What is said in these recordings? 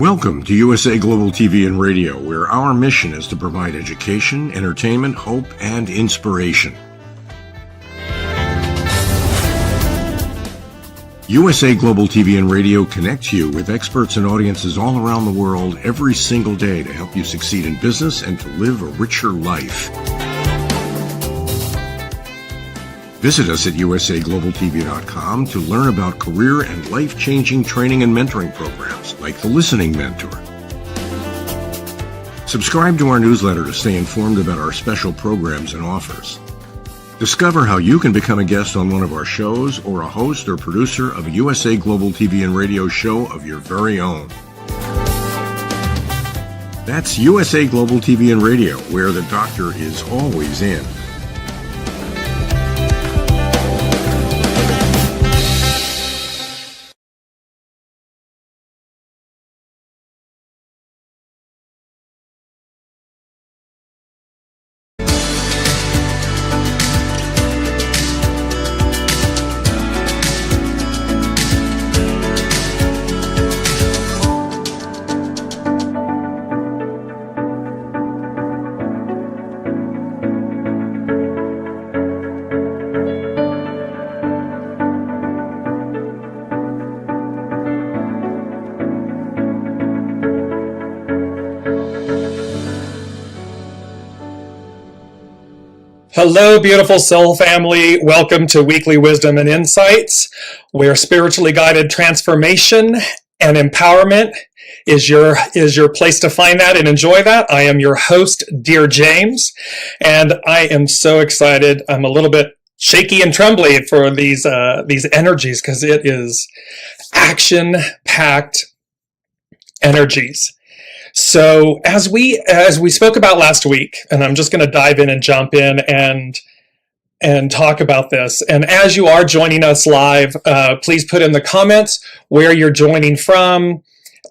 Welcome to USA Global TV and Radio, where our mission is to provide education, entertainment, hope, and inspiration. USA Global TV and Radio connects you with experts and audiences all around the world every single day to help you succeed in business and to live a richer life. Visit us at usaglobaltv.com to learn about career and life-changing training and mentoring programs like the Listening Mentor. Subscribe to our newsletter to stay informed about our special programs and offers. Discover how you can become a guest on one of our shows or a host or producer of a USA Global TV and Radio show of your very own. That's USA Global TV and Radio, where the doctor is always in. Hello, beautiful soul family. Welcome to Weekly Wisdom and Insights, where spiritually guided transformation and empowerment is your place to find that and enjoy that. I am your host, Dearjames, and I am so excited. I'm a little bit shaky and trembly for these energies because it is action-packed energies. So as we spoke about last week, and I'm just going to dive in and jump in and talk about this. And as you are joining us live, please put in the comments where you're joining from.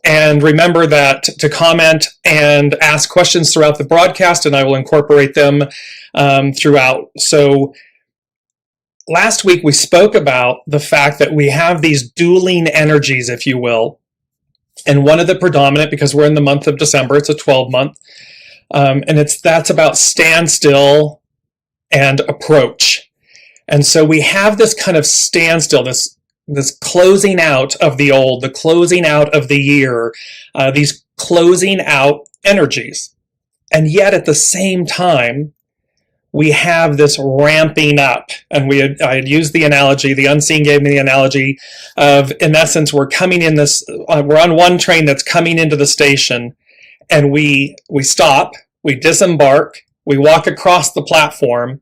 And remember that to comment and ask questions throughout the broadcast, and I will incorporate them throughout. So last week we spoke about the fact that we have these dueling energies, if you will. And one of the predominant, because we're in the month of December, it's a 12-month, and that's about standstill and approach. And so we have this kind of standstill, this closing out of the old, the closing out of the year, these closing out energies. And yet at the same time, we have this ramping up, and I had used the analogy, the unseen gave me the analogy of, in essence, we're on one train that's coming into the station, and we stop, we disembark, we walk across the platform,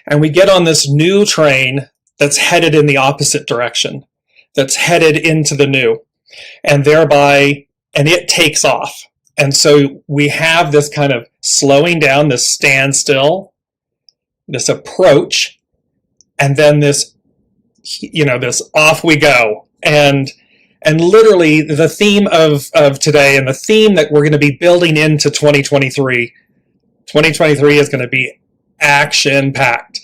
and we get on this new train that's headed in the opposite direction, that's headed into the new, and it takes off. And so we have this kind of slowing down, this standstill, this approach, and then this off we go. And literally the theme of today, and the theme that we're going to be building into 2023 is going to be action-packed.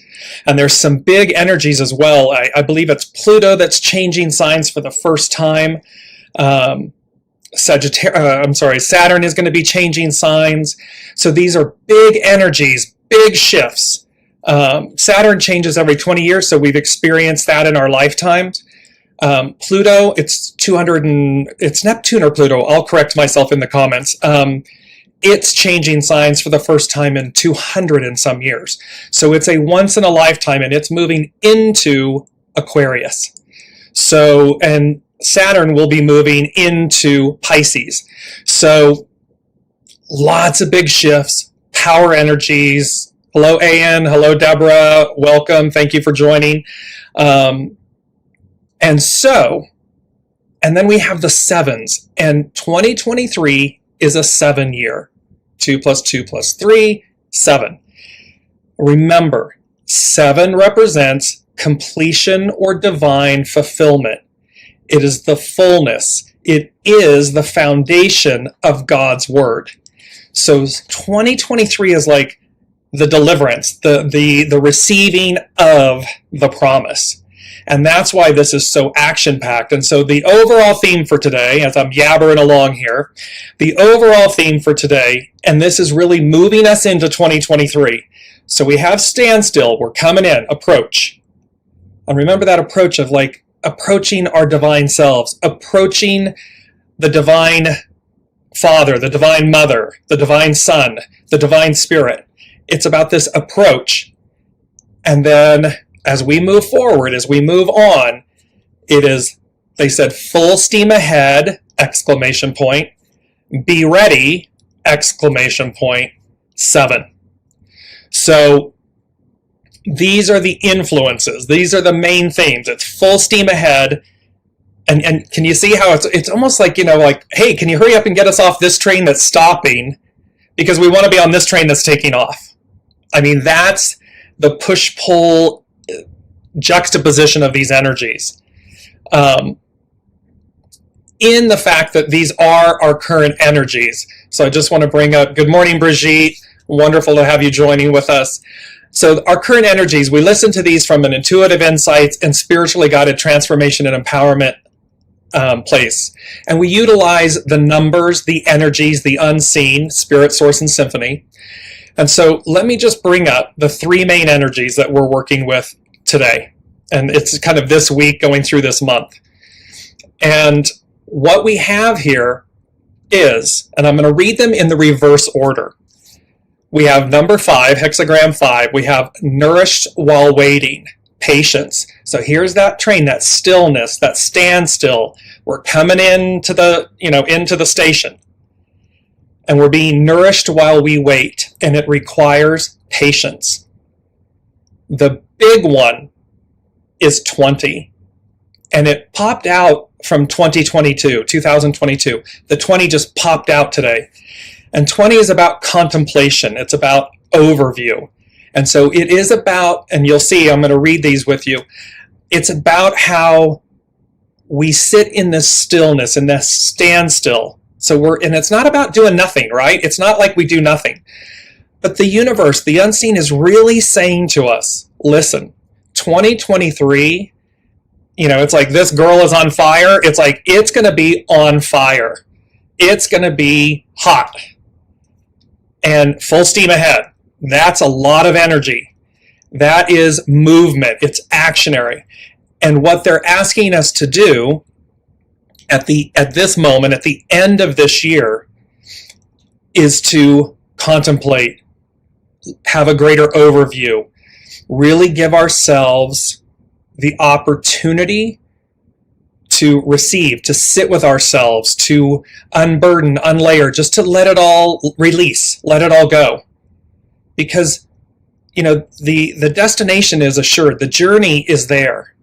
And there's some big energies as well. I believe it's Pluto that's changing signs for the first time. Saturn is going to be changing signs. So these are big energies, big shifts. Saturn changes every 20 years, so we've experienced that in our lifetimes. Pluto, it's Neptune or Pluto. I'll correct myself in the comments. It's changing signs for the first time in 200 and some years. So it's a once in a lifetime, and it's moving into Aquarius. So, and Saturn will be moving into Pisces. So lots of big shifts, power energies. Hello, AN. Hello, Deborah. Welcome. Thank you for joining. And then we have the sevens. And 2023 is a 7 year. 2 + 2 + 3, 7. Remember, 7 represents completion or divine fulfillment. It is the fullness. It is the foundation of God's word. So 2023 is like the deliverance, the receiving of the promise. And that's why this is so action-packed. And so the overall theme for today, as I'm yabbering along here, the overall theme for today, and this is really moving us into 2023. So we have standstill, we're coming in, approach. And remember that approach of like approaching our divine selves, approaching the divine Father, the divine Mother, the divine Son, the divine Spirit. It's about this approach. And then as we move forward, as we move on, it is, they said, full steam ahead, exclamation point, be ready, exclamation point, 7. So these are the influences. These are the main themes. It's full steam ahead. And can you see how it's almost like, like, hey, can you hurry up and get us off this train that's stopping because we want to be on this train that's taking off. I mean, that's the push-pull juxtaposition of these energies. In the fact that these are our current energies. So I just want to bring up, good morning, Brigitte. Wonderful to have you joining with us. So our current energies, we listen to these from an intuitive insights and spiritually guided transformation and empowerment place. And we utilize the numbers, the energies, the unseen, spirit, source, and symphony. And so let me just bring up the 3 main energies that we're working with today. And it's kind of this week going through this month. And what we have here is, and I'm going to read them in the reverse order. We have number 5, hexagram 5. We have nourished while waiting, patience. So here's that train, that stillness, that standstill. We're coming into the, into the station. And we're being nourished while we wait. And it requires patience. The big one is 20. And it popped out from 2022. The 20 just popped out today. And 20 is about contemplation. It's about overview. And so it is about, and you'll see, I'm going to read these with you. It's about how we sit in this stillness, in this standstill. So and it's not about doing nothing, right? It's not like we do nothing. But the universe, the unseen, is really saying to us, listen, 2023, it's like this girl is on fire. It's like, it's going to be on fire. It's going to be hot. And full steam ahead. That's a lot of energy. That is movement. It's actionary. And what they're asking us to do at this moment, at the end of this year, is to contemplate, have a greater overview, really give ourselves the opportunity to receive, to sit with ourselves, to unburden, unlayer, just to let it all release, let it all go. Because, the destination is assured. The journey is there.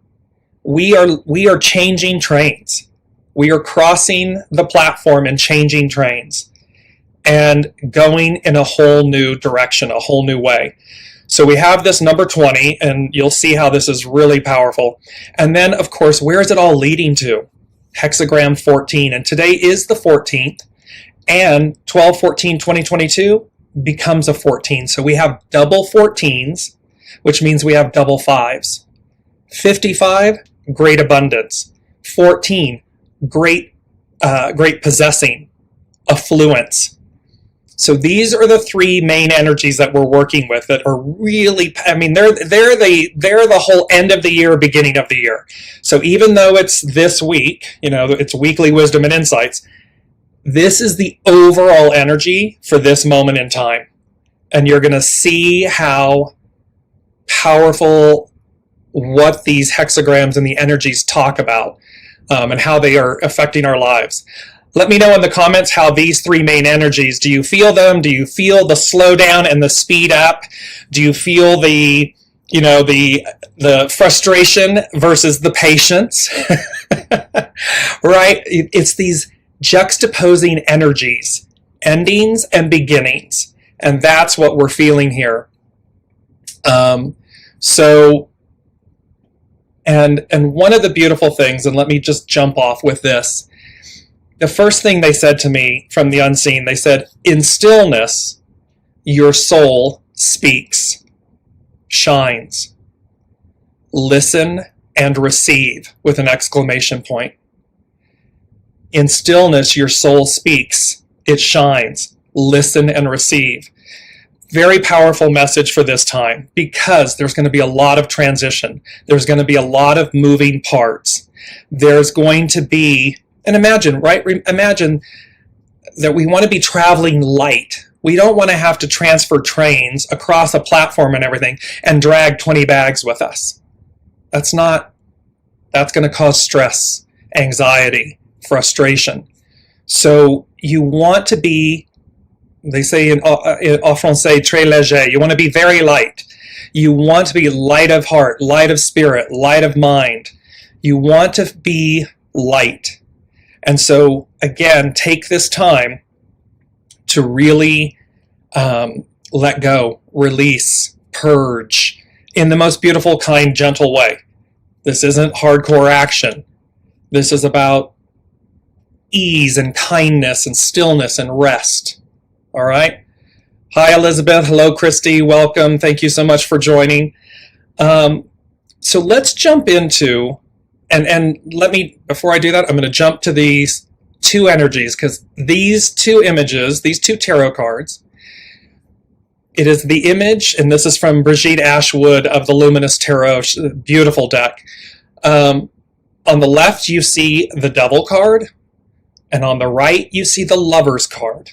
We are changing trains. We are crossing the platform and changing trains and going in a whole new direction, a whole new way. So we have this number 20, and you'll see how this is really powerful. And then, of course, where is it all leading to? Hexagram 14. And today is the 14th. And 12-14-2022 becomes a 14. So we have double 14s, which means we have double 5s. 55, great abundance. 14, great possessing, affluence. So these are the 3 main energies that we're working with that are really, they're the whole end of the year, beginning of the year. So even though it's this week, it's weekly wisdom and insights, this is the overall energy for this moment in time. And you're going to see how powerful what these hexagrams and the energies talk about and how they are affecting our lives. Let me know in the comments how these 3 main energies, do you feel them? Do you feel the slowdown and the speed up? Do you feel the frustration versus the patience? Right? It's these juxtaposing energies, endings and beginnings. And that's what we're feeling here. And one of the beautiful things, and let me just jump off with this. The first thing they said to me from the unseen, they said, in stillness, your soul speaks, shines. Listen and receive with an exclamation point. In stillness, your soul speaks. It shines. Listen and receive. Very powerful message for this time, because there's going to be a lot of transition. There's going to be a lot of moving parts. There's going to be, and imagine, right? Imagine that we want to be traveling light. We don't want to have to transfer trains across a platform and everything and drag 20 bags with us. That's going to cause stress, anxiety, frustration. So you want to be, they say en français, très léger. You want to be very light. You want to be light of heart, light of spirit, light of mind. You want to be light. And so, again, take this time to really let go, release, purge in the most beautiful, kind, gentle way. This isn't hardcore action. This is about ease and kindness and stillness and rest. All right? Hi, Elizabeth. Hello, Christy. Welcome. Thank you so much for joining. So let's jump into, and let me, before I do that, I'm going to jump to these two energies, because these two images, these two tarot cards, it is the image, and this is from Brigitte Ashwood of the Luminous Tarot, beautiful deck. On the left, you see the Devil card, and on the right, you see the Lover's card.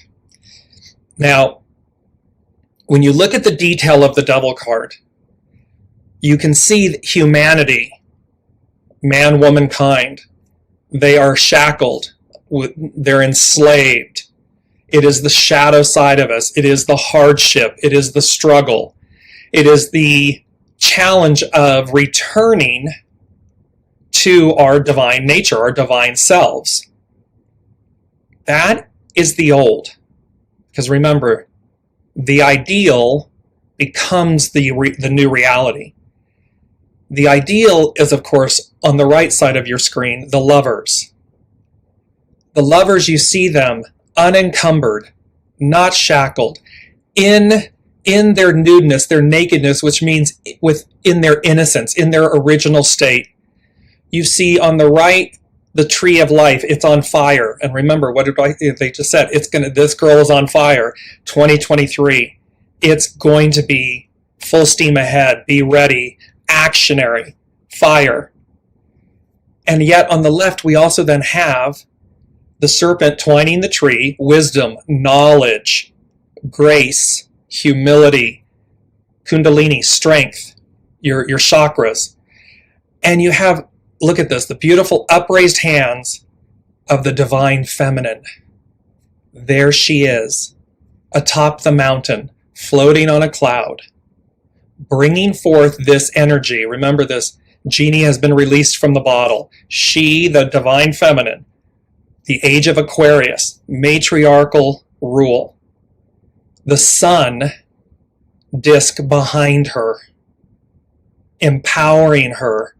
Now, when you look at the detail of the Devil card, you can see that humanity, man, womankind, they are shackled, they're enslaved. It is the shadow side of us. It is the hardship. It is the struggle. It is the challenge of returning to our divine nature, our divine selves. That is the old. Because remember, the ideal becomes the new reality. The ideal is, of course, on the right side of your screen, the lovers. The lovers, you see them unencumbered, not shackled, in their nudeness, their nakedness, which means in their innocence, in their original state. You see on the right, the tree of life, it's on fire. And remember, what did they just said? This girl is on fire. 2023. It's going to be full steam ahead. Be ready. Actionary. Fire. And yet on the left, we also then have the serpent twining the tree, wisdom, knowledge, grace, humility, kundalini, strength, your chakras. And you have, look at this, the beautiful upraised hands of the divine feminine. There she is, atop the mountain, floating on a cloud, bringing forth this energy. Remember this, genie has been released from the bottle. She, the divine feminine, the age of Aquarius, matriarchal rule. The sun disk behind her, empowering her,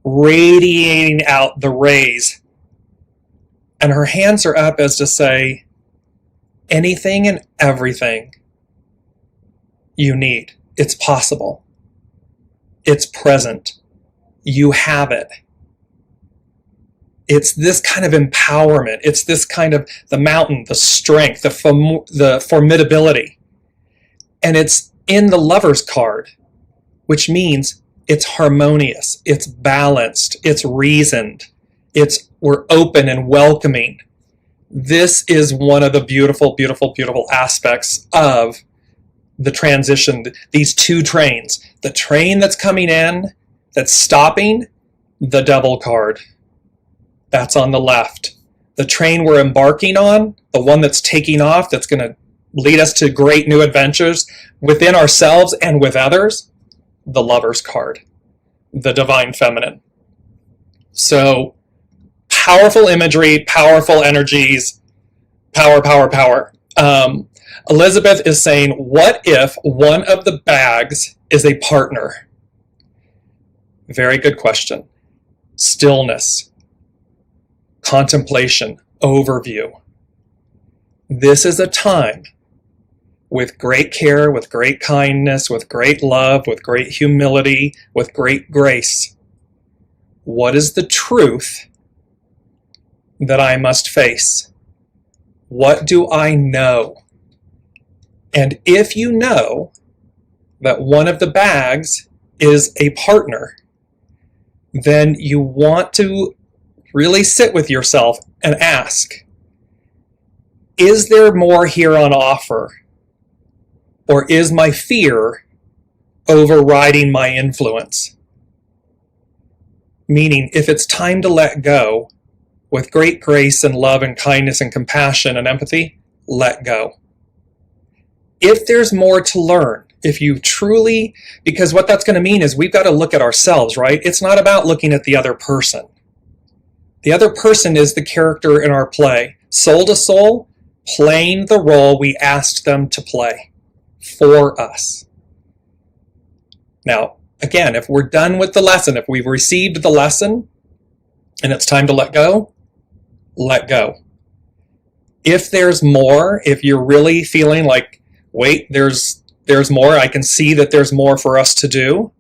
radiating out the rays. And her hands are up as to say, anything and everything you need. It's possible. It's present. You have it. It's this kind of empowerment. It's this kind of the mountain, the strength, the formidability. And it's in the Lover's card, which means it's harmonious, it's balanced, it's reasoned, we're open and welcoming. This is one of the beautiful, beautiful, beautiful aspects of the transition, these two trains. The train that's coming in, that's stopping, the Devil card. That's on the left. The train we're embarking on, the one that's taking off, that's going to lead us to great new adventures within ourselves and with others, the Lover's card, the divine feminine. So powerful imagery, powerful energies, power, power, power. Elizabeth is saying, what if one of the bags is a partner? Very good question. Stillness. Contemplation, overview. This is a time with great care, with great kindness, with great love, with great humility, with great grace, What is the truth that I must face? What do I know? And if you know that one of the bags is a partner, then you want to really sit with yourself and ask, is there more here on offer? Or is my fear overriding my influence? Meaning, if it's time to let go, with great grace and love and kindness and compassion and empathy, let go. If there's more to learn, if you truly, because what that's going to mean is we've got to look at ourselves, right? It's not about looking at the other person. The other person is the character in our play, soul to soul, playing the role we asked them to play for us. Now, again, if we're done with the lesson, if we've received the lesson and it's time to let go, let go. If there's more, if you're really feeling like, wait, there's more, I can see that there's more for us to do,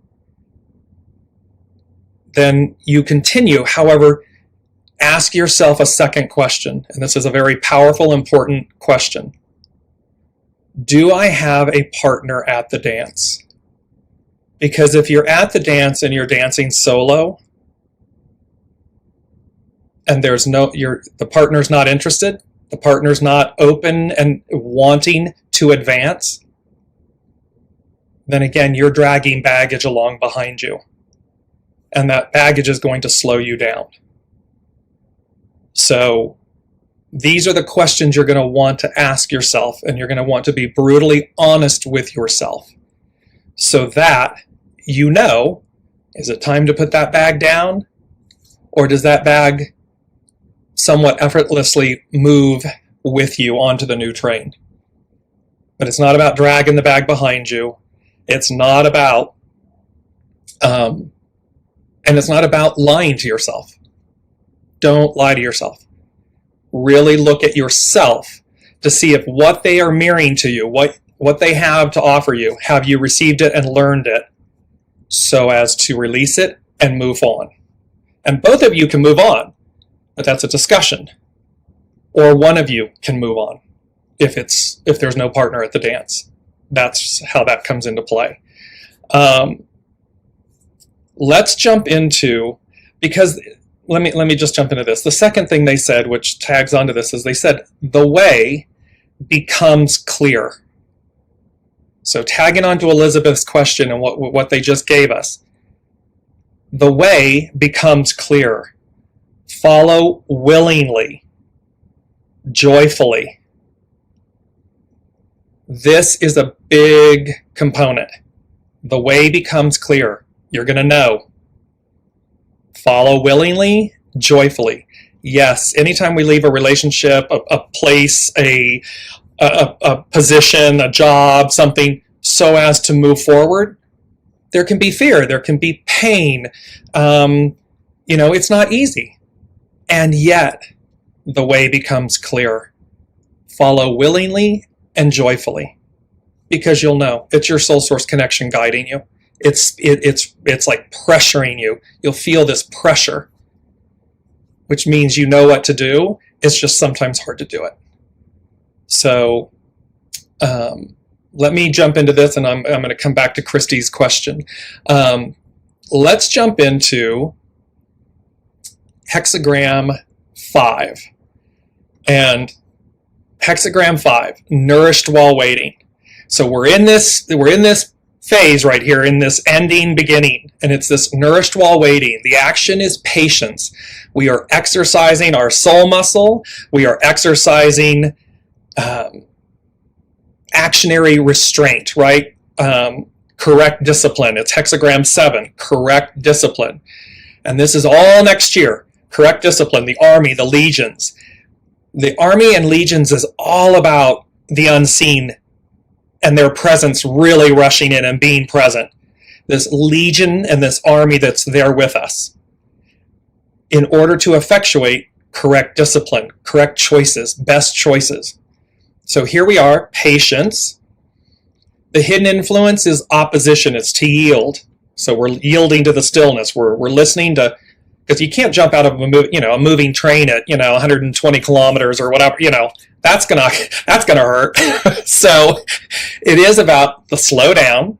then you continue. However, ask yourself a second question, and this is a very powerful, important question. Do I have a partner at the dance? Because if you're at the dance and you're dancing solo, and the partner's not interested, the partner's not open and wanting to advance, then again, you're dragging baggage along behind you. And that baggage is going to slow you down. So these are the questions you're going to want to ask yourself, and you're going to want to be brutally honest with yourself so that you know, is it time to put that bag down? Or does that bag somewhat effortlessly move with you onto the new train? But it's not about dragging the bag behind you. It's not about, and it's not about lying to yourself. Don't lie to yourself. Really look at yourself to see if what they are mirroring to you, what they have to offer you, have you received it and learned it so as to release it and move on. And both of you can move on, but that's a discussion. Or one of you can move on if there's no partner at the dance. That's how that comes into play. Let's jump into, because let me just jump into this. The second thing they said, which tags onto this, is they said the way becomes clear. So tagging onto Elizabeth's question and what they just gave us, the way becomes clear. Follow willingly, joyfully. This is a big component. The way becomes clear. You're going to know. Follow willingly, joyfully. Yes, anytime we leave a relationship, a place, a position, a job, something, so as to move forward, there can be fear, there can be pain. It's not easy. And yet, the way becomes clear. Follow willingly and joyfully, because you'll know it's your soul source connection guiding you. It's like pressuring you. You'll feel this pressure, which means you know what to do. It's just sometimes hard to do it. So let me jump into this, and I'm going to come back to Christy's question. Let's jump into hexagram 5. And hexagram 5, nourished while waiting. So we're in this phase right here, in this ending beginning, and it's this nourished while waiting. The action is patience. We are exercising our soul muscle. We are exercising actionary restraint, right? Correct discipline. It's hexagram 7, correct discipline. And this is all next year. Correct discipline, the army, the legions. The army and legions is all about the unseen and their presence really rushing in and being present. This legion and this army that's there with us in order to effectuate correct discipline, correct choices, best choices. So here we are, patience. The hidden influence is opposition. It's to yield. So we're yielding to the stillness. We're listening to because you can't jump out of a moving train at 120 kilometers or whatever. That's gonna hurt. So it is about the slow down,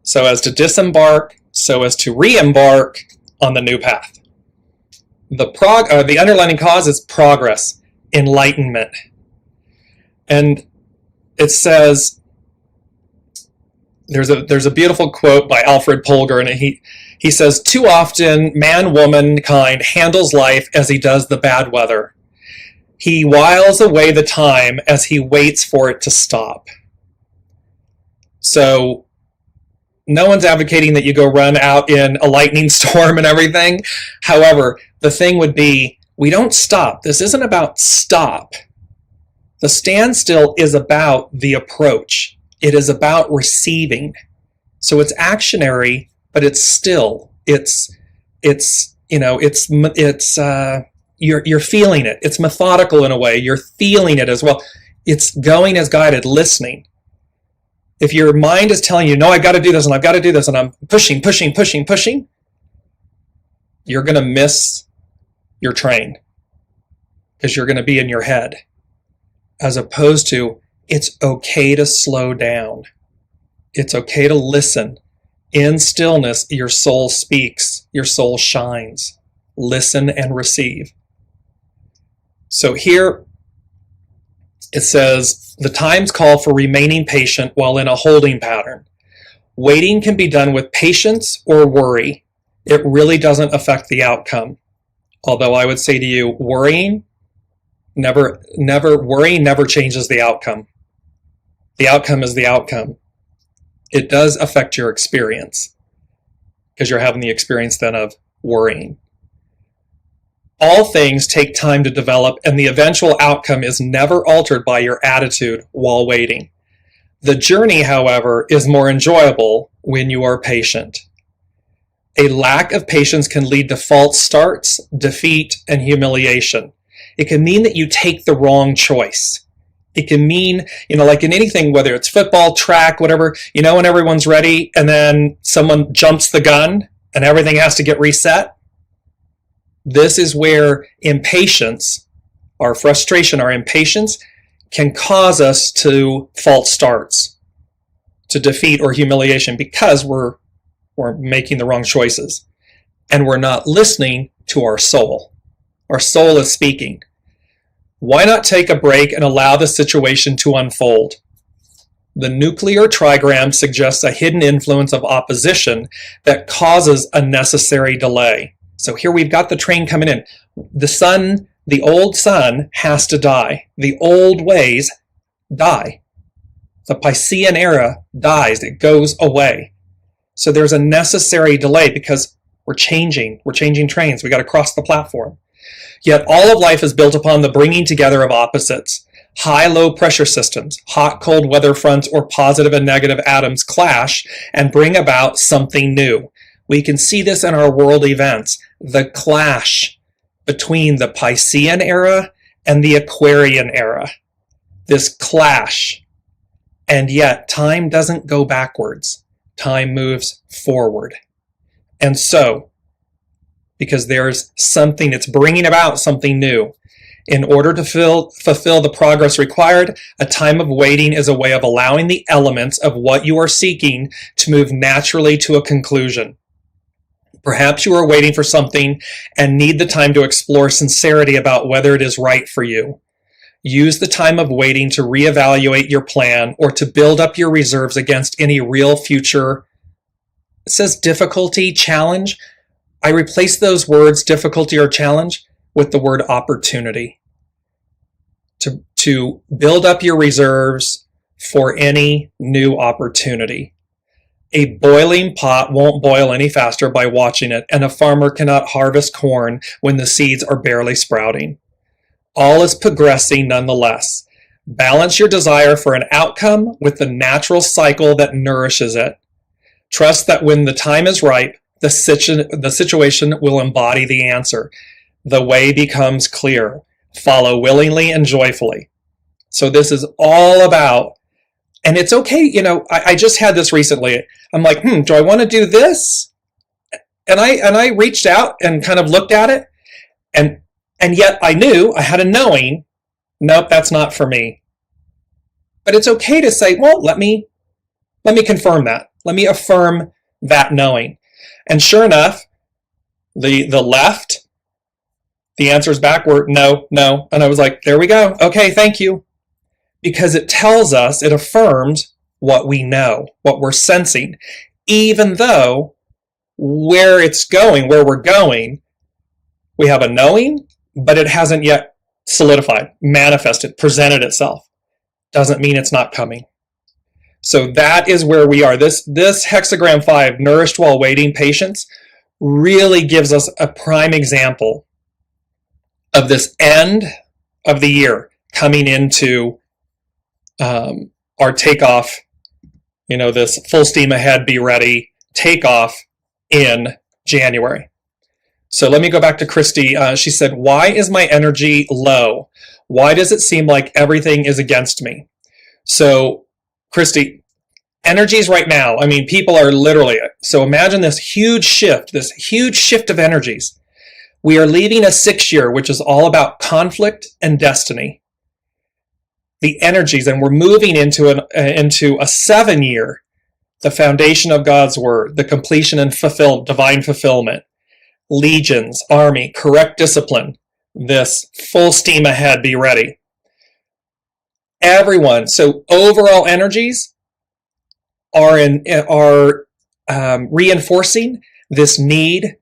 so as to disembark, so as to re-embark on the new path. The underlying cause is progress, enlightenment, and it says. There's a beautiful quote by Alfred Polgar, and he says, "Too often, womankind handles life as he does the bad weather. He whiles away the time as he waits for it to stop." So no one's advocating that you go run out in a lightning storm and everything. However, the thing would be, we don't stop. This isn't about stop. The standstill is about the approach. It is about receiving. So it's actionary, but it's still. You're feeling it. It's methodical in a way. You're feeling it as well. It's going as guided, listening. If your mind is telling you, no, I've got to do this and I've got to do this and I'm pushing, you're going to miss your train because you're going to be in your head, as opposed to, it's okay to slow down. It's okay to listen. In stillness, your soul speaks, your soul shines. Listen and receive. So here it says, the times call for remaining patient while in a holding pattern. Waiting can be done with patience or worry. It really doesn't affect the outcome. Although I would say to you, worrying never changes the outcome. The outcome is the outcome. It does affect your experience because you're having the experience then of worrying. All things take time to develop, and the eventual outcome is never altered by your attitude while waiting. The journey, however, is more enjoyable when you are patient. A lack of patience can lead to false starts, defeat, and humiliation. It can mean that you take the wrong choice. It can mean, like in anything, whether it's football, track, whatever, when everyone's ready and then someone jumps the gun and everything has to get reset. This is where impatience, our frustration, our impatience can cause us to false starts, to defeat or humiliation, because we're making the wrong choices and we're not listening to our soul. Our soul is speaking. Why not take a break and allow the situation to unfold? The nuclear trigram suggests a hidden influence of opposition that causes a necessary delay. So here we've got the train coming in. The old sun has to die. The old ways die. The Piscean era dies. It goes away. So there's a necessary delay because we're changing trains. We got to cross the platform. Yet all of life is built upon the bringing together of opposites. High-low pressure systems, hot-cold weather fronts, or positive and negative atoms clash and bring about something new. We can see this in our world events, the clash between the Piscean era and the Aquarian era. This clash. And yet time doesn't go backwards. Time moves forward. And so, because there's something, it's bringing about something new. In order to fulfill the progress required, a time of waiting is a way of allowing the elements of what you are seeking to move naturally to a conclusion. Perhaps you are waiting for something and need the time to explore sincerity about whether it is right for you. Use the time of waiting to reevaluate your plan or to build up your reserves against any real future, it says difficulty, challenge. I replace those words, difficulty or challenge, with the word opportunity. To build up your reserves for any new opportunity. A boiling pot won't boil any faster by watching it, and a farmer cannot harvest corn when the seeds are barely sprouting. All is progressing nonetheless. Balance your desire for an outcome with the natural cycle that nourishes it. Trust that when the time is ripe, the situation will embody the answer. The way becomes clear. Follow willingly and joyfully. So this is all about, and it's okay, I just had this recently. I'm like, do I want to do this? And I reached out and kind of looked at it, and yet I knew, I had a knowing, nope, that's not for me. But it's okay to say, well, let me confirm that. Let me affirm that knowing. And sure enough, the left, the answers back were no, no. And I was like, there we go. Okay, thank you. Because it tells us, it affirms what we know, what we're sensing, even though where it's going, where we're going, we have a knowing, but it hasn't yet solidified, manifested, presented itself. Doesn't mean it's not coming. So that is where we are. This hexagram 5, nourished while waiting patience, really gives us a prime example of this end of the year coming into our takeoff, this full steam ahead, be ready, takeoff in January. So let me go back to Christy. She said, why is my energy low? Why does it seem like everything is against me? So Christy, energies right now, people are literally, so imagine this huge shift of energies. We are leaving a 6 year, which is all about conflict and destiny. The energies, and we're moving into a 7 year, the foundation of God's word, the completion and divine fulfillment, legions, army, correct discipline, this full steam ahead, be ready. Everyone, so overall energies are reinforcing this need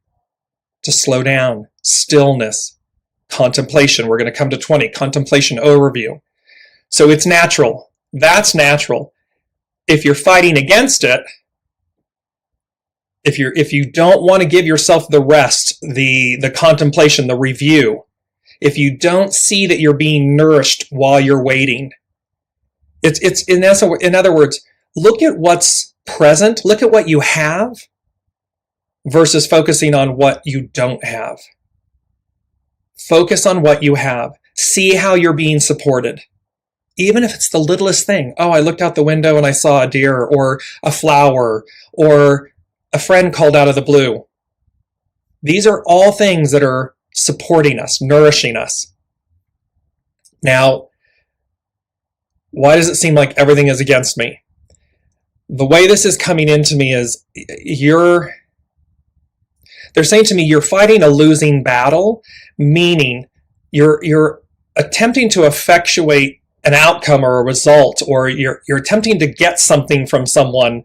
to slow down, stillness, contemplation. We're going to come to 20, contemplation overview. So it's natural. That's natural. If you're fighting against it, if you don't want to give yourself the rest, the contemplation, the review, if you don't see that you're being nourished while you're waiting, it's in other words, look at what's present, look at what you have versus focusing on what you don't have. Focus on what you have. See how you're being supported. Even if it's the littlest thing. Oh, I looked out the window and I saw a deer or a flower or a friend called out of the blue. These are all things that are supporting us, nourishing us. Now, why does it seem like everything is against me? The way this is coming into me is they're saying to me, you're fighting a losing battle, meaning you're attempting to effectuate an outcome or a result, or you're attempting to get something from someone,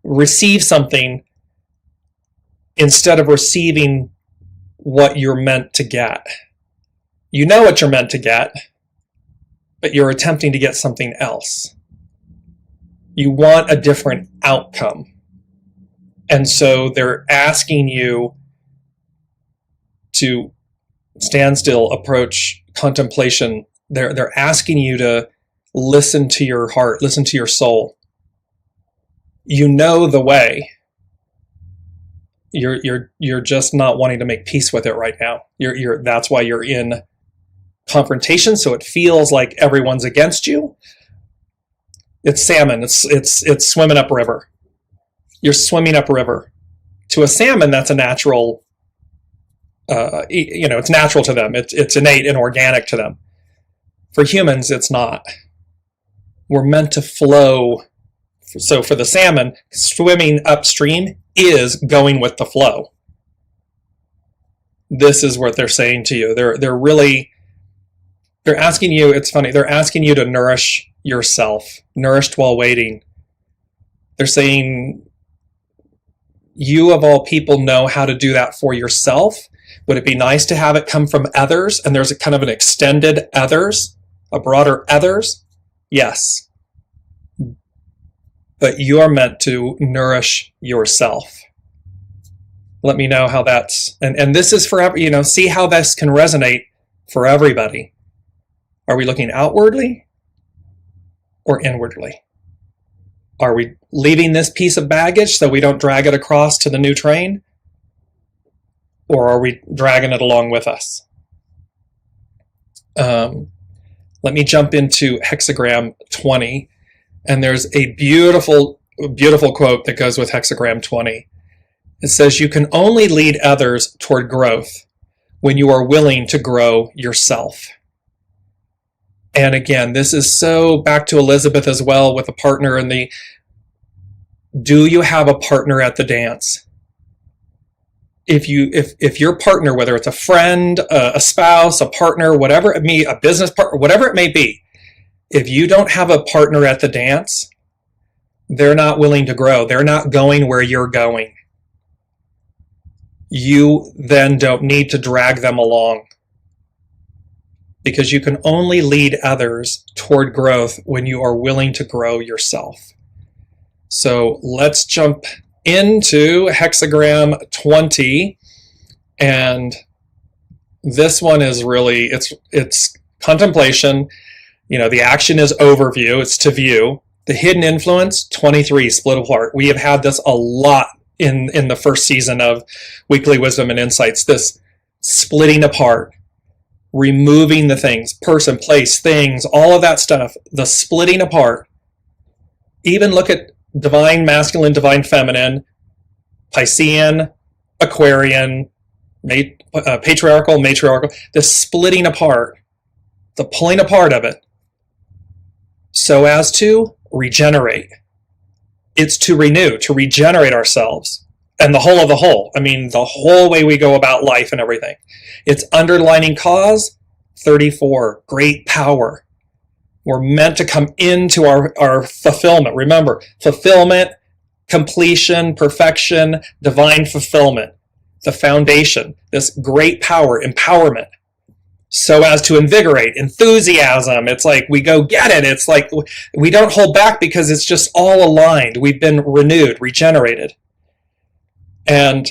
receive something, instead of receiving what you're meant to get. You know what you're meant to get, but you're attempting to get something else. You want a different outcome. And so they're asking you to stand still, approach, contemplation. They're asking you to listen to your heart, listen to your soul. You know the way. You're just not wanting to make peace with it right now. That's why you're in confrontation, so it feels like everyone's against you. It's salmon. It's swimming upriver. You're swimming upriver. To a salmon, that's a natural. It's natural to them. It's innate and organic to them. For humans, it's not. We're meant to flow. So for the salmon, swimming upstream is going with the flow. This is what they're saying to you. They're asking you, it's funny, they're asking you to nourish yourself, nourished while waiting. They're saying, you of all people know how to do that for yourself. Would it be nice to have it come from others? And there's a kind of an extended others, a broader others? Yes. But you are meant to nourish yourself. Let me know how that's, and this is for, see how this can resonate for everybody. Are we looking outwardly or inwardly? Are we leaving this piece of baggage so we don't drag it across to the new train? Or are we dragging it along with us? Let me jump into hexagram 20. And there's a beautiful, beautiful quote that goes with hexagram 20. It says you can only lead others toward growth when you are willing to grow yourself. And again, this is so back to Elizabeth as well with a partner in the, do you have a partner at the dance? If your partner, whether it's a friend, a spouse, a partner, whatever it may, a business partner, whatever it may be, if you don't have a partner at the dance, they're not willing to grow. They're not going where you're going. You then don't need to drag them along, because you can only lead others toward growth when you are willing to grow yourself. So let's jump into hexagram 20, and this one is really, it's contemplation. You know, the action is overview, it's to view. The hidden influence, 23, split apart. We have had this a lot in the first season of Weekly Wisdom and Insights, this splitting apart, removing the things, person, place, things, all of that stuff, the splitting apart. Even look at divine masculine, divine feminine, Piscean, Aquarian, patriarchal, matriarchal, the splitting apart, the pulling apart of it, so as to regenerate. It's to renew, to regenerate ourselves, and the whole of the whole. I mean, the whole way we go about life and everything. It's underlining cause, 34, great power. We're meant to come into our fulfillment. Remember, fulfillment, completion, perfection, divine fulfillment, the foundation, this great power, empowerment, so as to invigorate, enthusiasm. It's like we go get it. It's like we don't hold back because it's just all aligned. We've been renewed, regenerated. And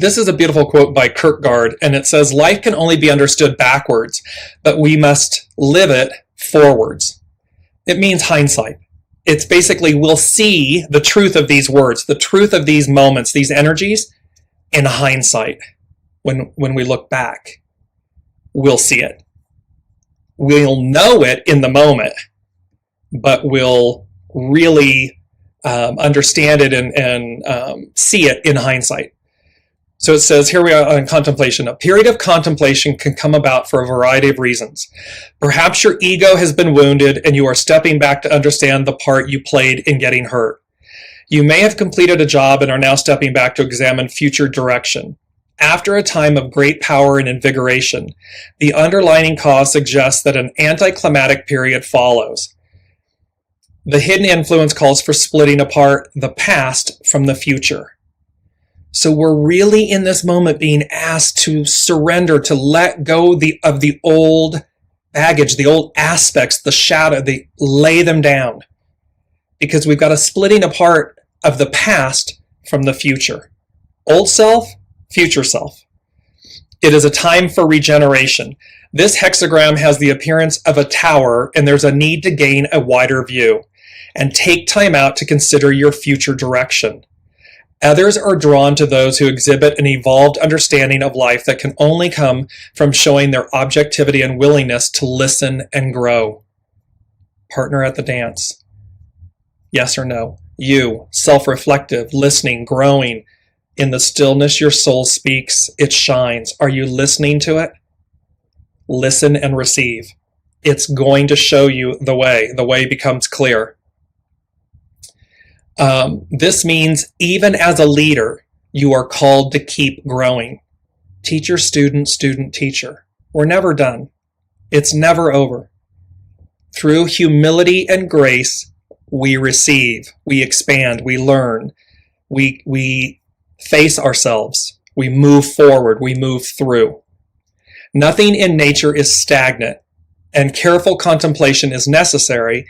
this is a beautiful quote by Kierkegaard, and it says, life can only be understood backwards, but we must live it forwards. It means hindsight. It's basically, we'll see the truth of these words, the truth of these moments, these energies, in hindsight. When we look back, we'll see it. We'll know it in the moment, but we'll really understand it and see it in hindsight. So it says, here we are on contemplation. A period of contemplation can come about for a variety of reasons. Perhaps your ego has been wounded and you are stepping back to understand the part you played in getting hurt. You may have completed a job and are now stepping back to examine future direction. After a time of great power and invigoration, the underlying cause suggests that an anticlimactic period follows. The hidden influence calls for splitting apart the past from the future. So we're really in this moment being asked to surrender, to let go of the old baggage, the old aspects, the shadow, lay them down. Because we've got a splitting apart of the past from the future. Old self, future self. It is a time for regeneration. This hexagram has the appearance of a tower, and there's a need to gain a wider view and take time out to consider your future direction. Others are drawn to those who exhibit an evolved understanding of life that can only come from showing their objectivity and willingness to listen and grow. Partner at the dance. Yes or no? You, self-reflective, listening, growing. In the stillness your soul speaks, it shines. Are you listening to it? Listen and receive. It's going to show you the way. The way becomes clear. This means even as a leader, you are called to keep growing. Teacher, student, student, teacher. We're never done. It's never over. Through humility and grace, we receive, we expand, we learn, we face ourselves, we move forward, we move through. Nothing in nature is stagnant, and careful contemplation is necessary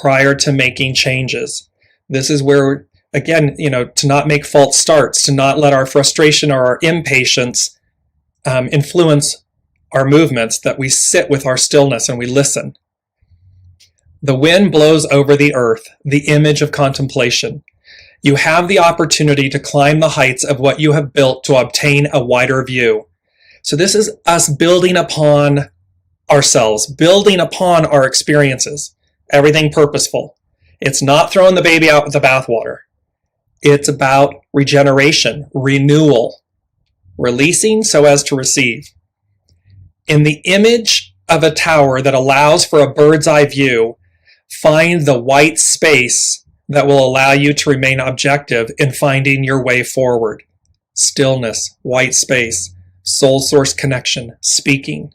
prior to making changes. This is where, again, to not make false starts, to not let our frustration or our impatience influence our movements, that we sit with our stillness and we listen. The wind blows over the earth, the image of contemplation. You have the opportunity to climb the heights of what you have built to obtain a wider view. So this is us building upon ourselves, building upon our experiences, everything purposeful. It's not throwing the baby out with the bathwater. It's about regeneration, renewal, releasing so as to receive. In the image of a tower that allows for a bird's eye view, find the white space that will allow you to remain objective in finding your way forward. Stillness, white space, soul source connection, speaking.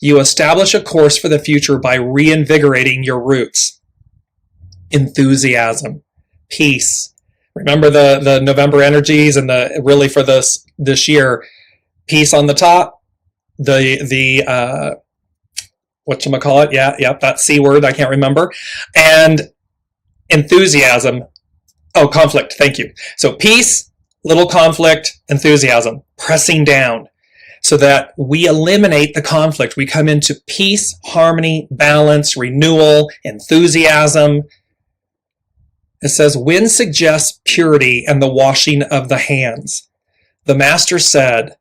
You establish a course for the future by reinvigorating your roots. Enthusiasm, peace. Remember the November energies and the really for this year, peace on the top, the whatchamacallit, that C word, I can't remember. And enthusiasm, conflict, thank you. So peace, little conflict, enthusiasm, pressing down so that we eliminate the conflict. We come into peace, harmony, balance, renewal, enthusiasm. It says, wind suggests purity and the washing of the hands. The master said,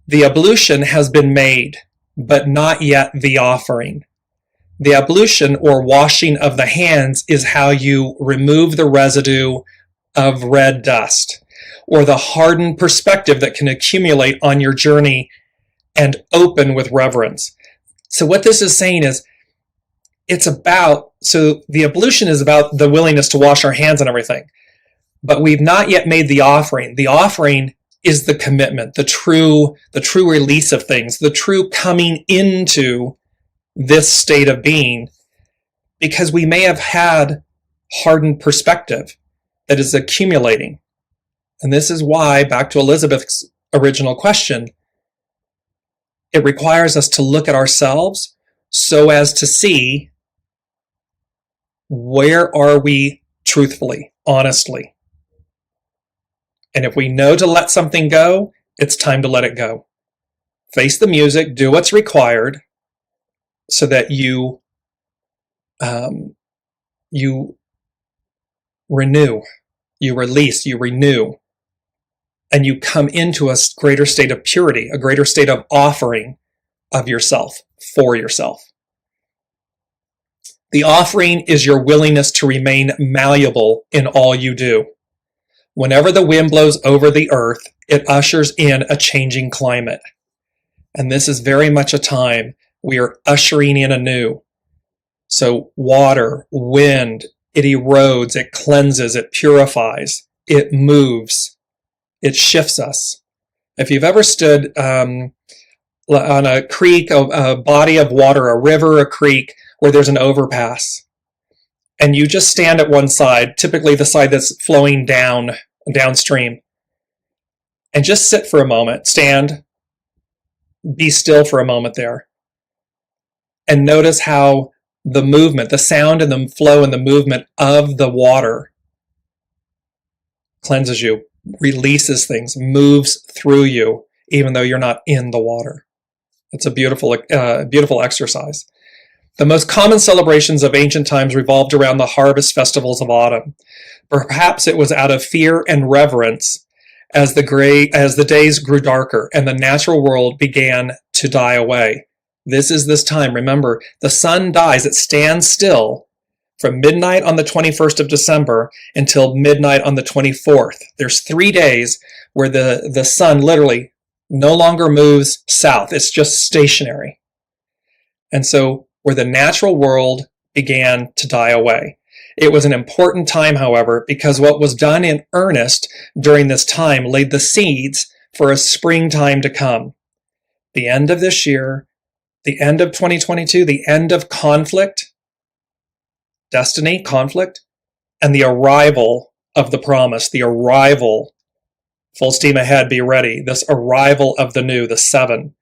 the ablution has been made, but not yet the offering. The ablution or washing of the hands is how you remove the residue of red dust or the hardened perspective that can accumulate on your journey and open with reverence. So what this is saying is, so the ablution is about the willingness to wash our hands and everything, but we've not yet made the offering. The offering is the commitment, the true release of things, the true coming into this state of being, because we may have had hardened perspective that is accumulating. And this is why, back to Elizabeth's original question, it requires us to look at ourselves so as to see where are we truthfully, honestly. And if we know to let something go, it's time to let it go. Face the music, do what's required so that you renew, you release, you renew, and you come into a greater state of purity, a greater state of offering of yourself, for yourself. The offering is your willingness to remain malleable in all you do. Whenever the wind blows over the earth, it ushers in a changing climate. And this is very much a time we are ushering in anew. So water, wind, it erodes, it cleanses, it purifies, it moves, it shifts us. If you've ever stood on a creek, a body of water, a river, a creek, where there's an overpass, and you just stand at one side, typically the side that's flowing downstream, and just sit for a moment, stand, be still for a moment there, and notice how the movement, the sound and the flow and the movement of the water cleanses you, releases things, moves through you, even though you're not in the water. It's a beautiful exercise. The most common celebrations of ancient times revolved around the harvest festivals of autumn. Perhaps it was out of fear and reverence as the days grew darker and the natural world began to die away. This time, remember, the sun dies, it stands still from midnight on the 21st of December until midnight on the 24th. There's 3 days where the sun literally no longer moves south. It's just stationary. And so where the natural world began to die away. It was an important time, however, because what was done in earnest during this time laid the seeds for a springtime to come. The end of this year, the end of 2022, the end of conflict, destiny, conflict, and the arrival of the promise, the arrival, full steam ahead, be ready, this arrival of the new, the 7.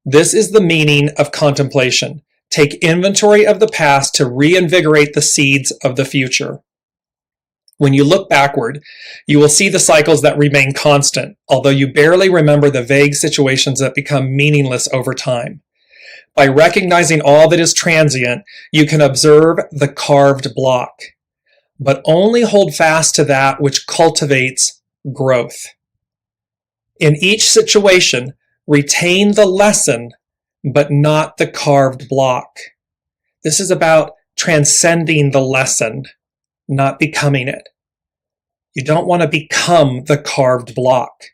This is the meaning of contemplation. Take inventory of the past to reinvigorate the seeds of the future. When you look backward, you will see the cycles that remain constant, although you barely remember the vague situations that become meaningless over time. By recognizing all that is transient, you can observe the carved block, but only hold fast to that which cultivates growth. In each situation, retain the lesson, but not the carved block. This is about transcending the lesson, not becoming it. You don't want to become the carved block.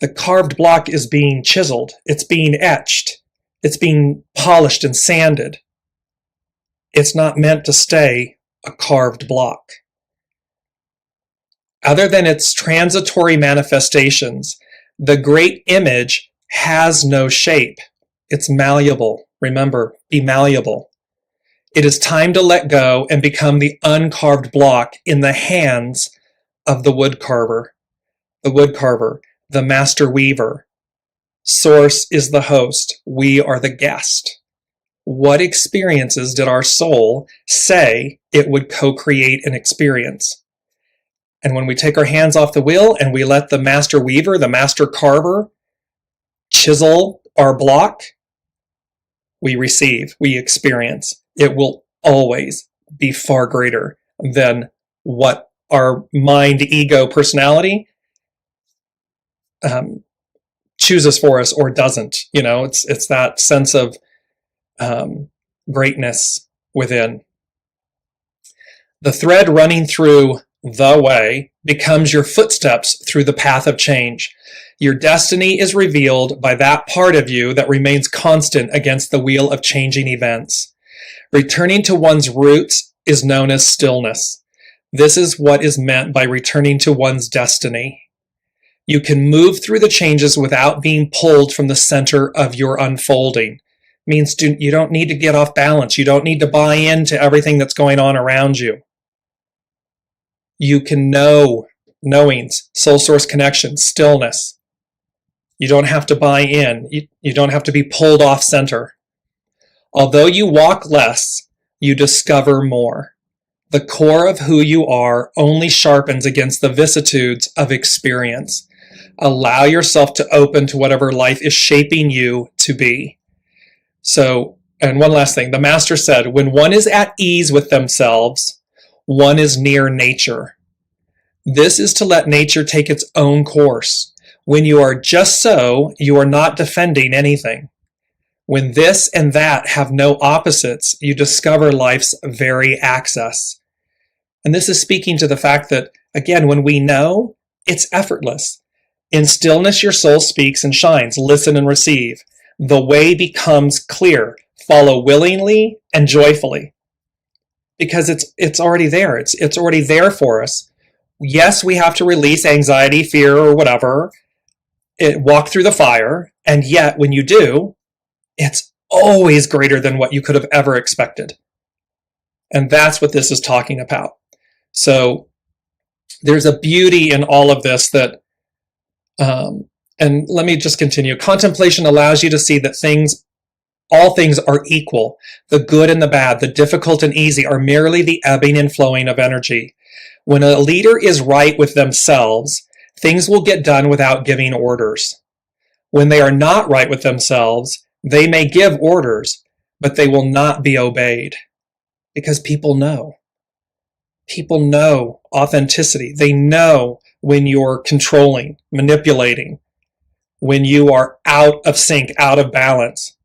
The carved block is being chiseled. It's being etched. It's being polished and sanded. It's not meant to stay a carved block. Other than its transitory manifestations, the great image has no shape. It's malleable. Remember, be malleable. It is time to let go and become the uncarved block in the hands of the woodcarver. The woodcarver, the master weaver. Source is the host. We are the guest. What experiences did our soul say it would co-create an experience? And when we take our hands off the wheel and we let the master weaver, the master carver, chisel our block, we receive, we experience. It will always be far greater than what our mind, ego, personality chooses for us or doesn't. You know, it's that sense of greatness within. The thread running through the way becomes your footsteps through the path of change. Your destiny is revealed by that part of you that remains constant against the wheel of changing events. Returning to one's roots is known as stillness. This is what is meant by returning to one's destiny. You can move through the changes without being pulled from the center of your unfolding. Means you don't need to get off balance. You don't need to buy into everything that's going on around you. You can know knowings, soul source connection, stillness. You don't have to buy in. You don't have to be pulled off center. Although you walk less, you discover more. The core of who you are only sharpens against the vicissitudes of experience. Allow yourself to open to whatever life is shaping you to be. So, and one last thing, the master said, when one is at ease with themselves, one is near nature. This is to let nature take its own course. When you are just so, you are not defending anything. When this and that have no opposites, you discover life's very access. And this is speaking to the fact that, again, when we know, it's effortless. In stillness, your soul speaks and shines. Listen and receive. The way becomes clear. Follow willingly and joyfully. Because it's already there. It's already there for us. Yes, we have to release anxiety, fear, or whatever. Walk through the fire. And yet, when you do, it's always greater than what you could have ever expected. And that's what this is talking about. So there's a beauty in all of this that, and let me just continue. Contemplation allows you to see that all things are equal. The good and the bad, the difficult and easy are merely the ebbing and flowing of energy. When a leader is right with themselves, things will get done without giving orders. When they are not right with themselves, they may give orders, but they will not be obeyed. Because people know. People know authenticity. They know when you're controlling, manipulating, when you are out of sync, out of balance.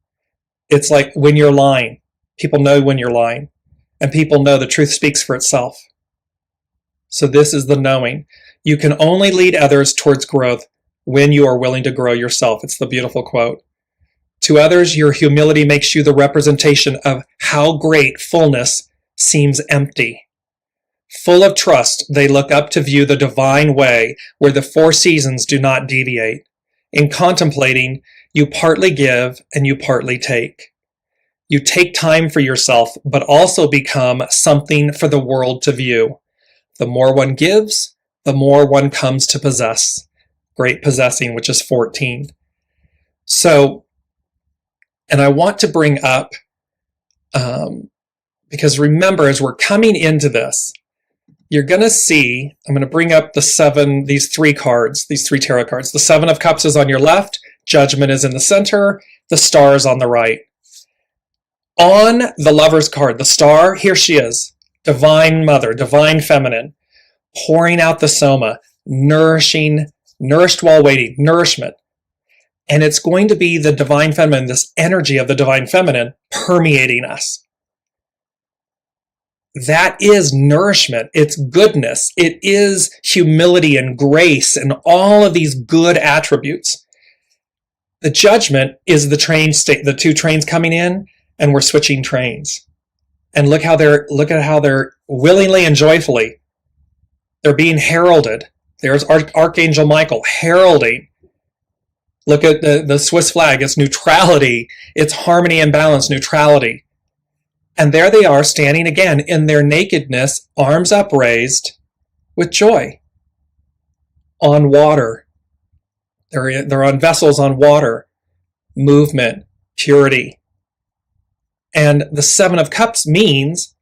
It's like when you're lying. People know when you're lying. And people know the truth speaks for itself. So this is the knowing. You can only lead others towards growth when you are willing to grow yourself. It's the beautiful quote. To others, your humility makes you the representation of how great fullness seems empty. Full of trust, they look up to view the divine way where the four seasons do not deviate. In contemplating, you partly give and you partly take. You take time for yourself, but also become something for the world to view. The more one gives, the more one comes to possess. Great possessing, which is 14. So, and I want to bring up, because remember, as we're coming into this, you're going to see, I'm going to bring up these three tarot cards. The Seven of Cups is on your left, Judgment is in the center, the Star is on the right. On the Lover's card, the Star, here she is, Divine Mother, Divine Feminine, pouring out the soma, nourished while waiting, nourishment. And it's going to be the Divine Feminine, this energy of the Divine Feminine permeating us. that is nourishment. It's goodness. It is humility and grace and all of these good attributes. The judgment is the train state, the two trains coming in, and we're switching trains. And look at how they're willingly and joyfully, they're being heralded. There's Archangel Michael heralding. Look at the Swiss flag. It's neutrality. It's harmony and balance, neutrality. And there they are standing again in their nakedness, arms upraised with joy on water. They're on vessels on water, movement, purity. And the Seven of Cups means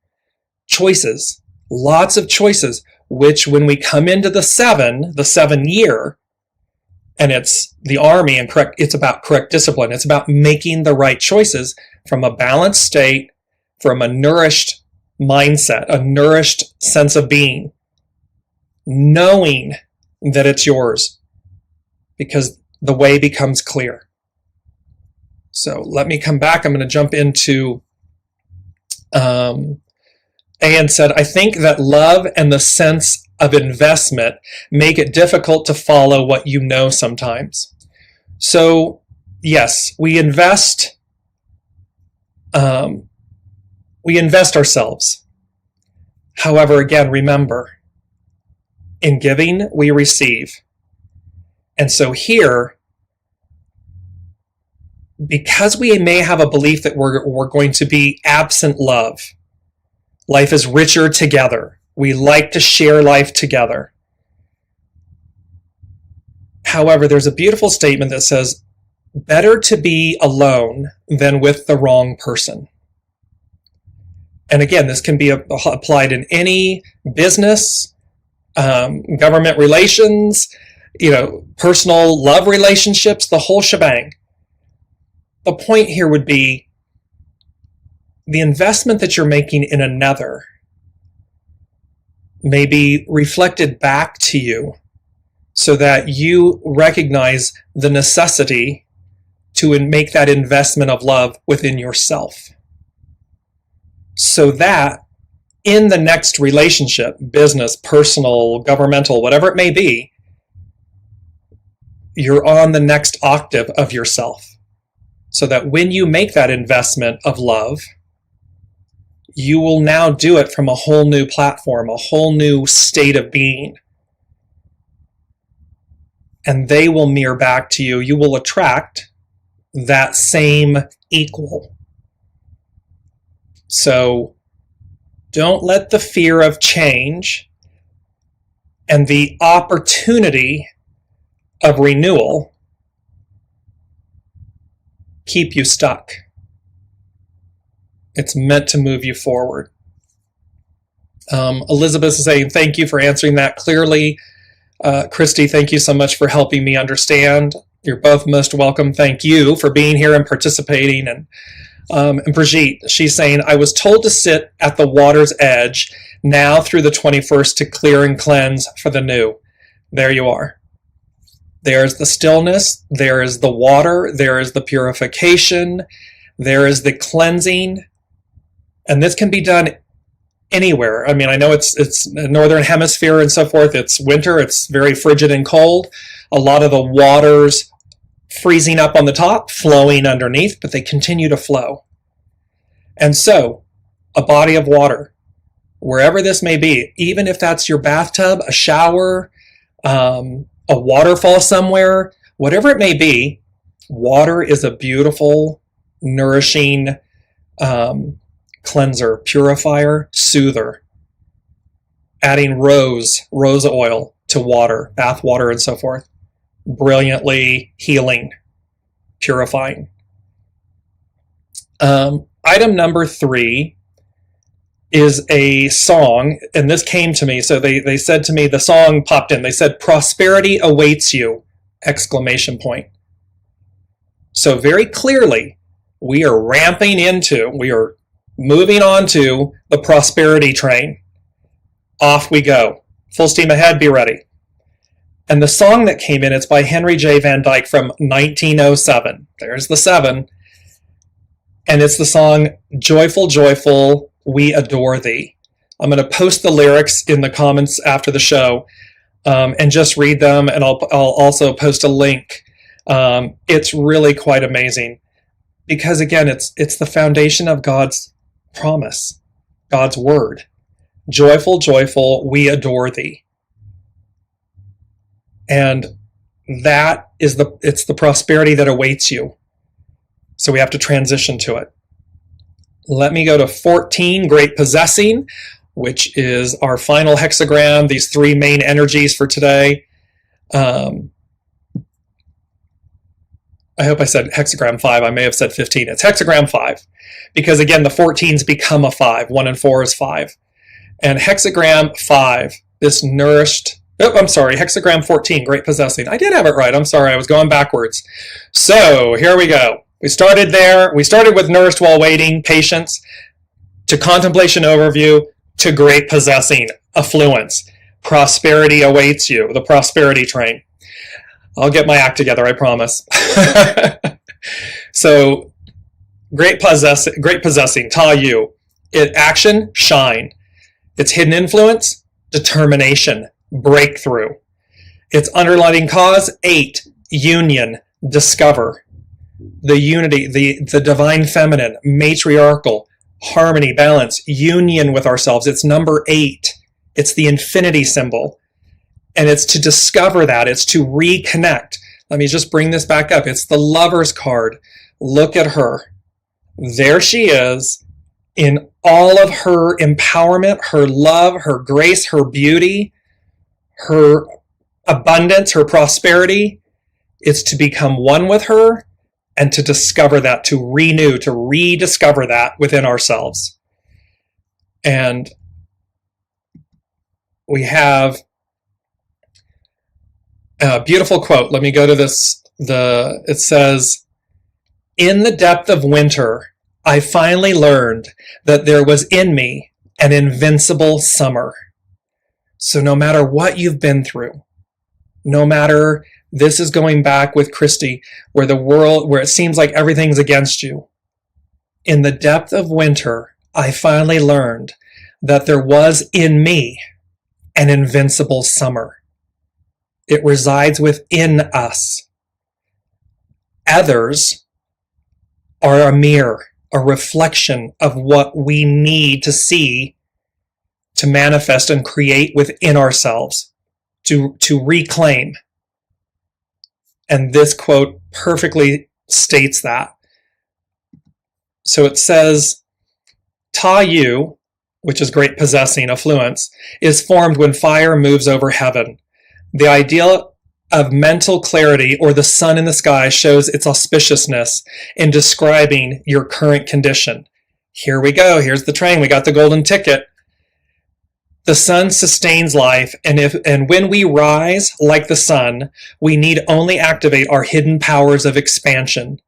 choices, lots of choices, which when we come into the seven year, and it's the army and it's about correct discipline. It's about making the right choices from a balanced state, from a nourished mindset, a nourished sense of being, knowing that it's yours because the way becomes clear. So let me come back. I'm going to jump into Anne said, I think that love and the sense of investment make it difficult to follow what you know sometimes. So yes, we invest ourselves. However, again, remember, in giving, we receive. And so here, because we may have a belief that we're going to be absent love, life is richer together. We like to share life together. However, there's a beautiful statement that says, better to be alone than with the wrong person. And again, this can be applied in any business, government relations, personal love relationships, the whole shebang. The point here would be the investment that you're making in another may be reflected back to you so that you recognize the necessity to make that investment of love within yourself. So that in the next relationship, business, personal, governmental, whatever it may be, you're on the next octave of yourself. So that when you make that investment of love, you will now do it from a whole new platform, a whole new state of being. And they will mirror back to you. You will attract that same equal. So don't let the fear of change and the opportunity of renewal keep you stuck. It's meant to move you forward. Elizabeth is saying, thank you for answering that clearly. Christy, thank you so much for helping me understand. You're both most welcome. Thank you for being here and participating. And Brigitte, she's saying, I was told to sit at the water's edge now through the 21st to clear and cleanse for the new. There you are. There's the stillness, there is the water, there is the purification, there is the cleansing, and this can be done anywhere. I mean, I know it's northern hemisphere and so forth. It's winter, it's very frigid and cold. A lot of the waters freezing up on the top, flowing underneath, but they continue to flow. And so, a body of water, wherever this may be, even if that's your bathtub, a shower, a waterfall somewhere, whatever it may be, water is a beautiful, nourishing cleanser, purifier, soother. Adding rose oil to water, bath water and so forth. Brilliantly healing, purifying. Item number 3 is a song, and this came to me. So they said to me, the song popped in. They said, prosperity awaits you, ! So very clearly, we are moving on to the prosperity train. Off we go. Full steam ahead, be ready. And the song that came in, it's by Henry J. Van Dyke from 1907. There's the 7. And it's the song, Joyful, Joyful, We Adore Thee. I'm going to post the lyrics in the comments after the show, and just read them. And I'll also post a link. It's really quite amazing because, again, it's the foundation of God's promise, God's word. Joyful, joyful, we adore thee. And that is it's the prosperity that awaits you. So we have to transition to it. Let me go to 14, great possessing, which is our final hexagram, these three main energies for today. I hope I said hexagram 5. I may have said 15. It's hexagram 5. Because again, the 14s become a 5. 1 and 4 is 5. And hexagram 5, this nourished... hexagram 14, great possessing. I did have it right. I'm sorry, I was going backwards. So here we go. We started there. We started with nourished while waiting, patience, to contemplation overview, to great possessing, affluence. Prosperity awaits you, the prosperity train. I'll get my act together, I promise. So, great possessing, ta you. Action, shine. Its hidden influence, determination, breakthrough. Its underlying cause, 8, union, discover. The unity, the divine feminine, matriarchal, harmony, balance, union with ourselves. It's number 8. It's the infinity symbol. And it's to discover that. It's to reconnect. Let me just bring this back up. It's the Lover's card. Look at her. There she is in all of her empowerment, her love, her grace, her beauty, her abundance, her prosperity. It's to become one with her and to discover that, to renew, to rediscover that within ourselves. And we have a beautiful quote. Let me go to this. It says, "In the depth of winter, I finally learned that there was in me an invincible summer." So no matter what you've been through, no matter, this is going back with Christy, where it seems like everything's against you. In the depth of winter, I finally learned that there was in me an invincible summer. It resides within us. Others are a mirror, a reflection of what we need to see to manifest and create within ourselves, to reclaim. And this quote perfectly states that. So it says, Ta Yu, which is great possessing, affluence, is formed when fire moves over heaven. The ideal of mental clarity, or the sun in the sky, shows its auspiciousness in describing your current condition. Here we go. Here's the train. We got the golden ticket. The sun sustains life, and when we rise like the sun, we need only activate our hidden powers of expansion.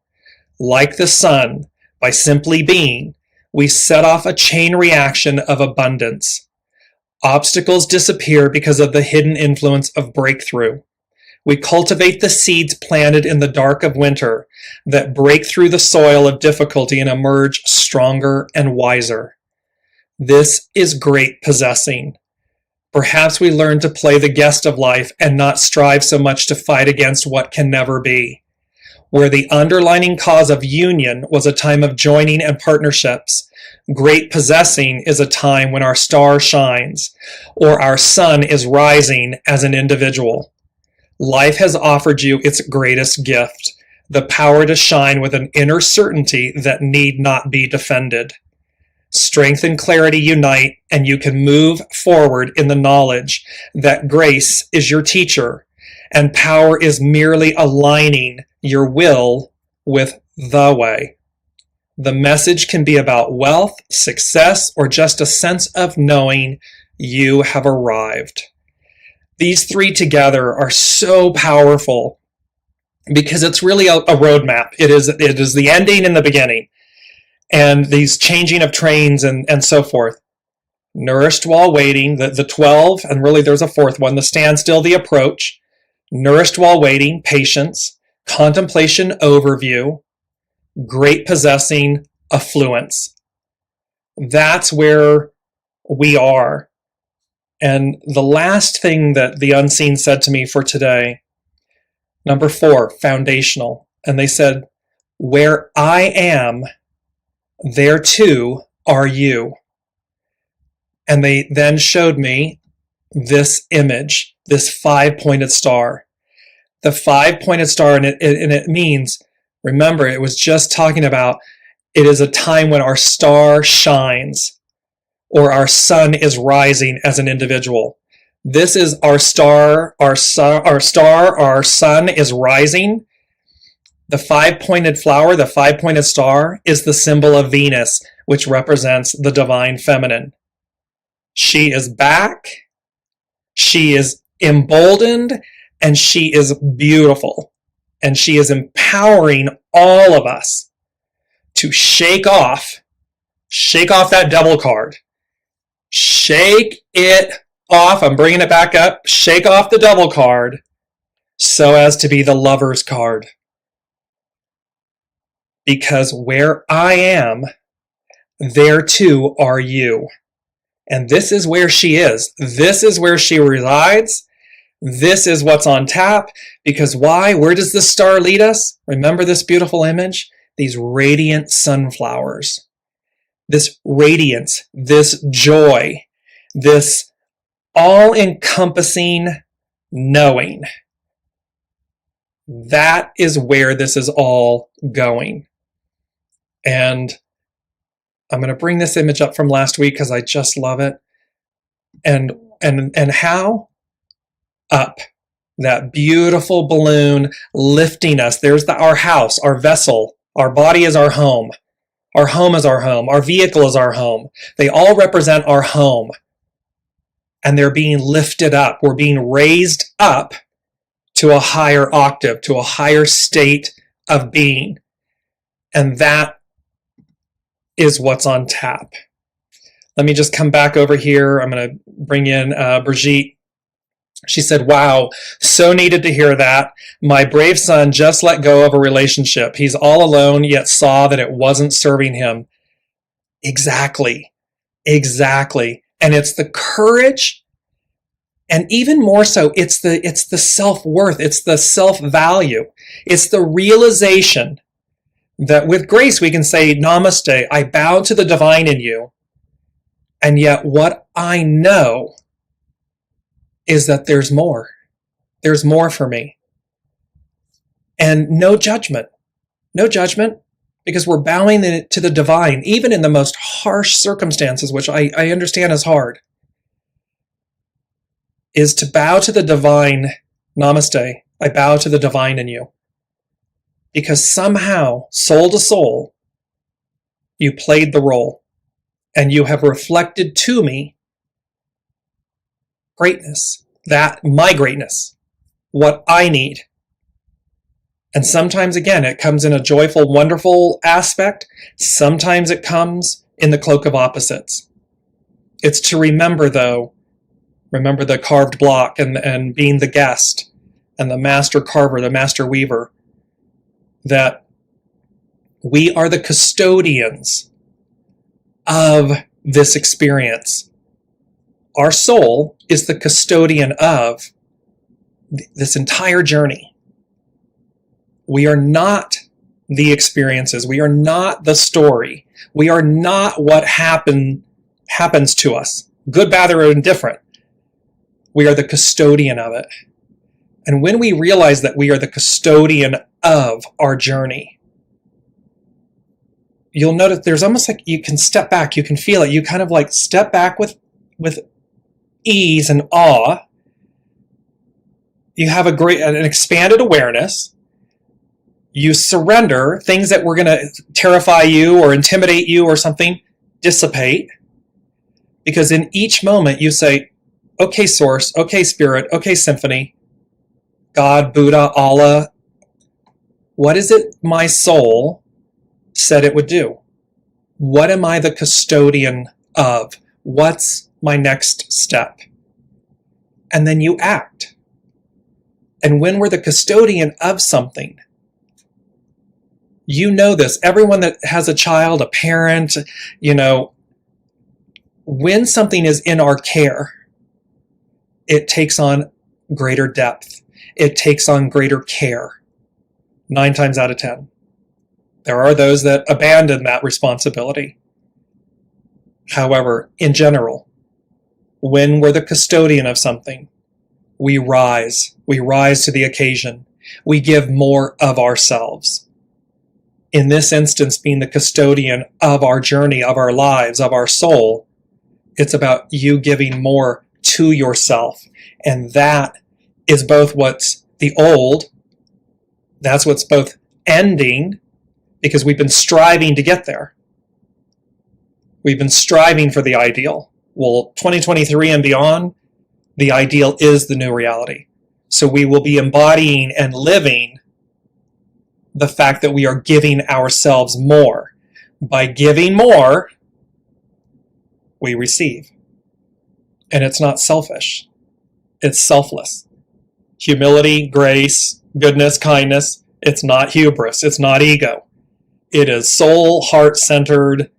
Like the sun, by simply being, we set off a chain reaction of abundance. Obstacles disappear because of the hidden influence of breakthrough. We cultivate the seeds planted in the dark of winter that break through the soil of difficulty and emerge stronger and wiser. This is great possessing. Perhaps we learn to play the guest of life and not strive so much to fight against what can never be. Where the underlying cause of union was a time of joining and partnerships, great possessing is a time when our star shines, or our sun is rising as an individual. Life has offered you its greatest gift, the power to shine with an inner certainty that need not be defended. Strength and clarity unite, and you can move forward in the knowledge that grace is your teacher, and power is merely aligning your will with the way. The message can be about wealth, success, or just a sense of knowing you have arrived. These three together are so powerful because it's really a roadmap. It is the ending and the beginning. And these changing of trains and so forth. Nourished while waiting, the 12, and really there's a fourth one, the standstill, the approach. Nourished while waiting, patience. Contemplation, overview. Great possessing, affluence. That's where we are. And the last thing that the unseen said to me for today, number 4, foundational. And they said, where I am, there too are you. And they then showed me this image, this 5-pointed star. The 5-pointed star, and it means, remember, it was just talking about it is a time when our star shines, or our sun is rising as an individual. This is our star, our sun is rising. The 5-pointed flower, the 5-pointed star, is the symbol of Venus, which represents the divine feminine. She is back, she is emboldened, and she is beautiful. And she is empowering all of us to shake off that devil card. Shake it off. I'm bringing it back up. Shake off the devil card so as to be the lover's card. Because where I am, there too are you. And this is where she is. This is where she resides. This is what's on tap. Because why? Where does this star lead us? Remember this beautiful image? These radiant sunflowers. This radiance, this joy, this all-encompassing knowing. That is where this is all going. And I'm going to bring this image up from last week because I just love it. And how? Up. That beautiful balloon lifting us. There's our house, our vessel. Our body is our home. Our home is our home. Our vehicle is our home. They all represent our home. And they're being lifted up. We're being raised up to a higher octave, to a higher state of being. And that is what's on tap. Let me just come back over here. I'm going to bring in Brigitte. She said, wow, so needed to hear that. My brave son just let go of a relationship. He's all alone, yet saw that it wasn't serving him. Exactly. And it's the courage, and even more so, it's the self-worth, it's the self-value. It's the realization that with grace we can say, Namaste, I bow to the divine in you. And yet what I know is that there's more. There's more for me. And no judgment, because we're bowing to the divine, even in the most harsh circumstances, which I understand is hard, is to bow to the divine. Namaste, I bow to the divine in you. Because somehow, soul to soul, you played the role, and you have reflected to me greatness, my greatness, what I need. And sometimes, again, it comes in a joyful, wonderful aspect. Sometimes it comes in the cloak of opposites. It's to remember, though, remember the carved block and being the guest and the master carver, the master weaver, that we are the custodians of this experience. Our soul is the custodian of this entire journey. We are not the experiences. We are not the story. We are not what happens to us, good, bad, or indifferent. We are the custodian of it. And when we realize that we are the custodian of our journey, you'll notice there's almost like you can step back. You can feel it. You kind of like step back with ease and awe. You have an expanded awareness. You surrender. Things that were going to terrify you or intimidate you or something dissipate. Because in each moment you say, okay, source, okay, spirit, okay, symphony, God, Buddha, Allah, what is it my soul said it would do? What am I the custodian of? What's my next step? And then you act. And when we're the custodian of something, you know this. Everyone that has a child, a parent, when something is in our care, it takes on greater depth. It takes on greater care. 9 times out of 10. There are those that abandon that responsibility. However, in general, when we're the custodian of something, we rise. We rise to the occasion. We give more of ourselves. In this instance, being the custodian of our journey, of our lives, of our soul, it's about you giving more to yourself. And that is both what's the old, that's what's both ending, because we've been striving to get there. We've been striving for the ideal. Well, 2023 and beyond, the ideal is the new reality. So we will be embodying and living the fact that we are giving ourselves more. By giving more, we receive. And it's not selfish. It's selfless. Humility, grace, goodness, kindness. It's not hubris. It's not ego. It is soul, heart-centered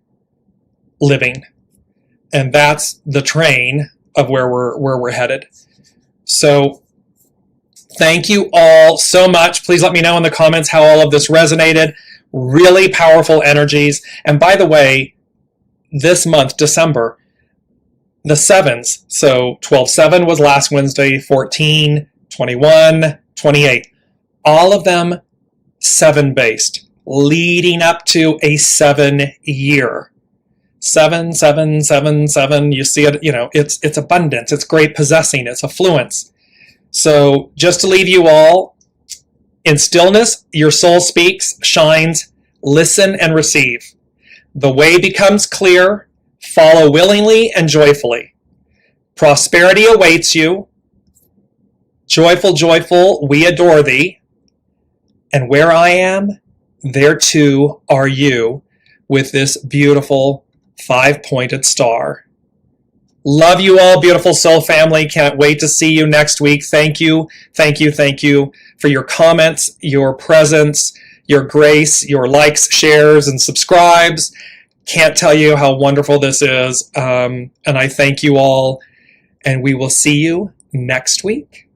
living. And that's the train of where we're headed. So thank you all so much. Please let me know in the comments how all of this resonated. Really powerful energies. And by the way, this month, December, the 7s, so 12-7 was last Wednesday, 14, 21, 28. All of them 7-based, leading up to a 7-year. 7, 7, 7, 7. You see it, it's abundance, it's great possessing, it's affluence. So just to leave you all, in stillness, your soul speaks, shines, listen and receive. The way becomes clear. Follow willingly and joyfully. Prosperity awaits you. Joyful, joyful, we adore thee. And where I am, there too are you, with this beautiful 5-pointed star. Love you all, beautiful soul family. Can't wait to see you next week. Thank you, thank you, thank you for your comments, your presence, your grace, your likes, shares, and subscribes. Can't tell you how wonderful this is. And I thank you all, and we will see you next week.